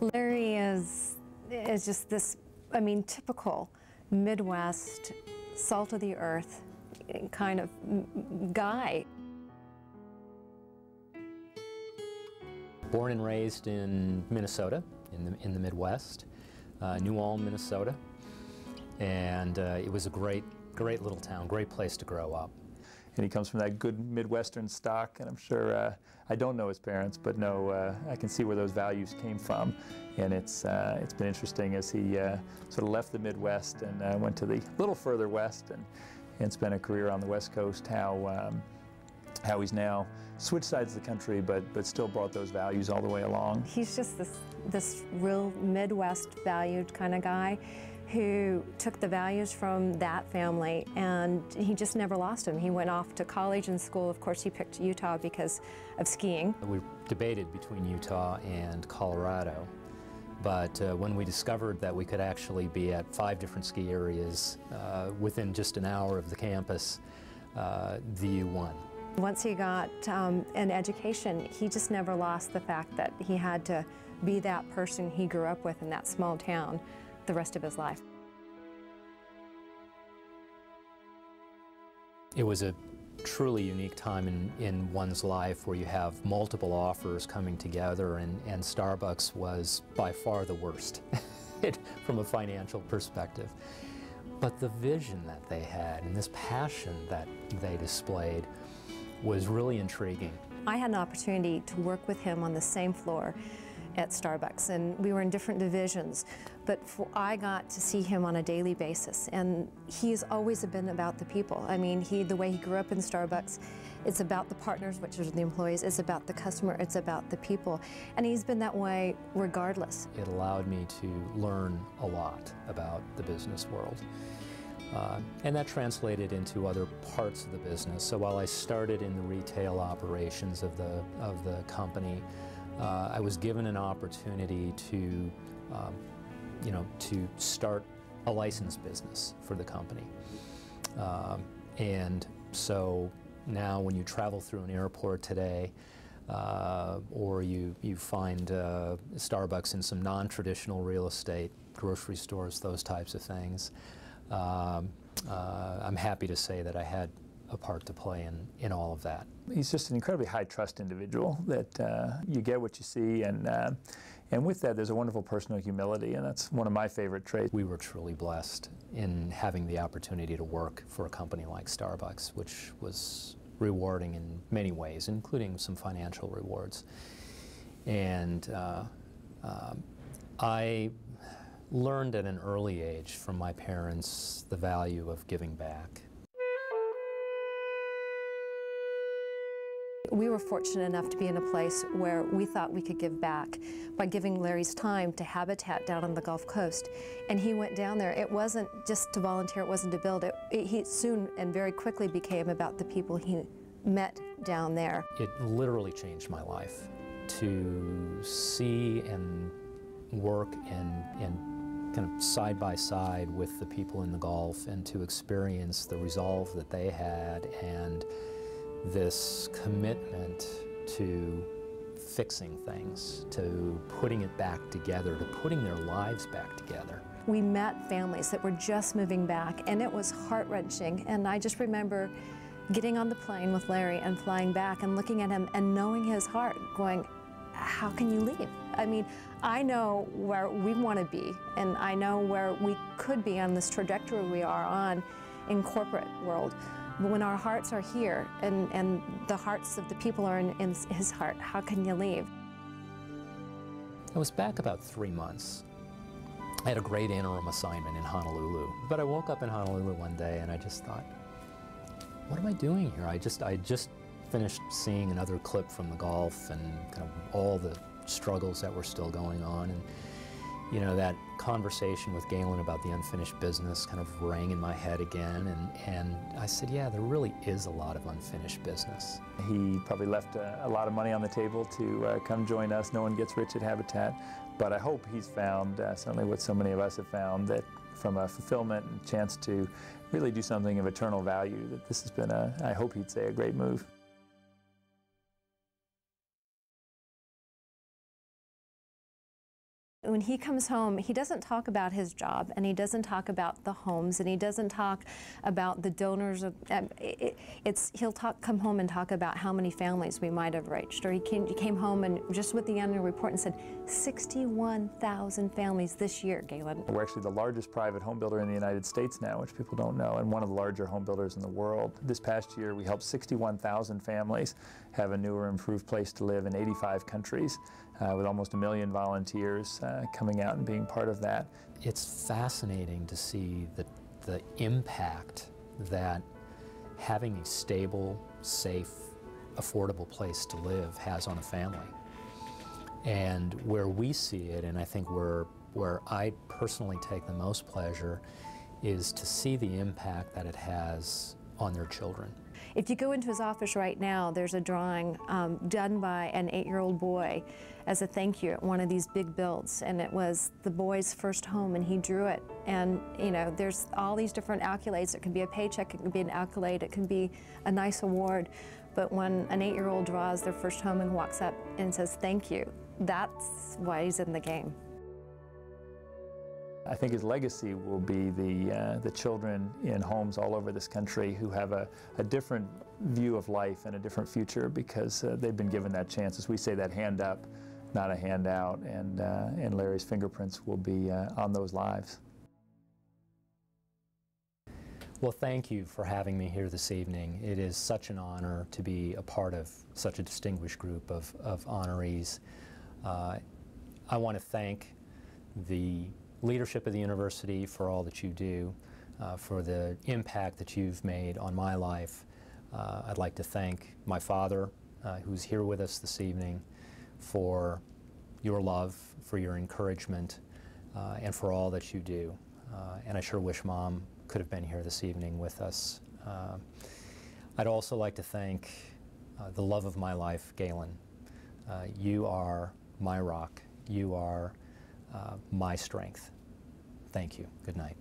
Larry is just this, I mean, typical Midwest, salt of the earth kind of guy. Born and raised in Minnesota, in the Midwest, New Ulm, Minnesota, and it was a great little town, great place to grow up. And he comes from that good Midwestern stock, and I'm sure, I don't know his parents, but no, I can see where those values came from. And it's been interesting as he sort of left the Midwest and went to the little further west and spent a career on the West Coast, how he's now switched sides of the country, but still brought those values all the way along. He's just this real Midwest valued kind of guy who took the values from that family, and he just never lost them. He went off to college and school. Of course, he picked Utah because of skiing. We debated between Utah and Colorado, but when we discovered that we could actually be at 5 different ski areas within just an hour of the campus, the U won. Once he got an education, he just never lost the fact that he had to be that person he grew up with in that small town the rest of his life. It was a truly unique time in one's life where you have multiple offers coming together, and Starbucks was by far the worst from a financial perspective. But the vision that they had and this passion that they displayed was really intriguing. I had an opportunity to work with him on the same floor at Starbucks, and we were in different divisions, but I got to see him on a daily basis, and he's always been about the people. I mean, the way he grew up in Starbucks, it's about the partners, which are the employees, it's about the customer, it's about the people, and he's been that way regardless. It allowed me to learn a lot about the business world. And that translated into other parts of the business. So while I started in the retail operations of the company, I was given an opportunity to, to start a licensed business for the company. And so now when you travel through an airport today, or you find Starbucks in some non-traditional real estate, grocery stores, those types of things, I'm happy to say that I had a part to play in all of that. He's just an incredibly high trust individual that you get what you see, and with that there's a wonderful personal humility, and that's one of my favorite traits. We were truly blessed in having the opportunity to work for a company like Starbucks, which was rewarding in many ways, including some financial rewards. And I learned at an early age from my parents the value of giving back. We were fortunate enough to be in a place where we thought we could give back by giving Larry's time to Habitat down on the Gulf Coast. And he went down there. It wasn't just to volunteer, it wasn't to build it. He soon and very quickly became about the people he met down there. It literally changed my life to see and work and kind of side by side with the people in the Gulf, and to experience the resolve that they had and this commitment to fixing things, to putting it back together, to putting their lives back together. We met families that were just moving back, and it was heart-wrenching. And I just remember getting on the plane with Larry and flying back and looking at him and knowing his heart, going, how can you leave? I mean, I know where we want to be, and I know where we could be on this trajectory we are on in corporate world. But when our hearts are here and the hearts of the people are in his heart, how can you leave? I was back about 3 months. I had a great interim assignment in Honolulu, but I woke up in Honolulu one day and I just thought, what am I doing here? I just finished seeing another clip from the Gulf and kind of all the struggles that were still going on, and you know, that conversation with Gailynn about the unfinished business kind of rang in my head again, and I said, yeah, there really is a lot of unfinished business. He probably left a lot of money on the table to come join us. No one gets rich at Habitat, but I hope he's found, certainly what so many of us have found, that from a fulfillment and chance to really do something of eternal value, that this has been, I hope he'd say, a great move. when he comes home, he doesn't talk about his job, and he doesn't talk about the homes, and he doesn't talk about the donors. He'll come home and talk about how many families we might have reached. Or he came home and just with the annual report and said, 61,000 families this year, Gailynn. We're actually the largest private home builder in the United States now, which people don't know, and one of the larger home builders in the world. This past year, we helped 61,000 families have a new or improved place to live in 85 countries, with almost 1 million volunteers coming out and being part of that. It's fascinating to see the impact that having a stable, safe, affordable place to live has on a family. And where we see it, and I think where I personally take the most pleasure, is to see the impact that it has on their children. If you go into his office right now, there's a drawing done by an 8-year-old boy as a thank you at one of these big builds, and it was the boy's first home, and he drew it. And you know, there's all these different accolades. It can be a paycheck, it can be an accolade, it can be a nice award. But when an 8-year-old draws their first home and walks up and says thank you, that's why he's in the game. I think his legacy will be the children in homes all over this country who have a different view of life and a different future because they've been given that chance. As we say, that hand up, not a handout, and Larry's fingerprints will be on those lives. Well, thank you for having me here this evening. It is such an honor to be a part of such a distinguished group of honorees. I want to thank the leadership of the university for all that you do, for the impact that you've made on my life. I'd like to thank my father, who's here with us this evening, for your love, for your encouragement, and for all that you do. And I sure wish Mom could have been here this evening with us. I'd also like to thank the love of my life, Gailynn. You are my rock. You are my strength. Thank you. Good night.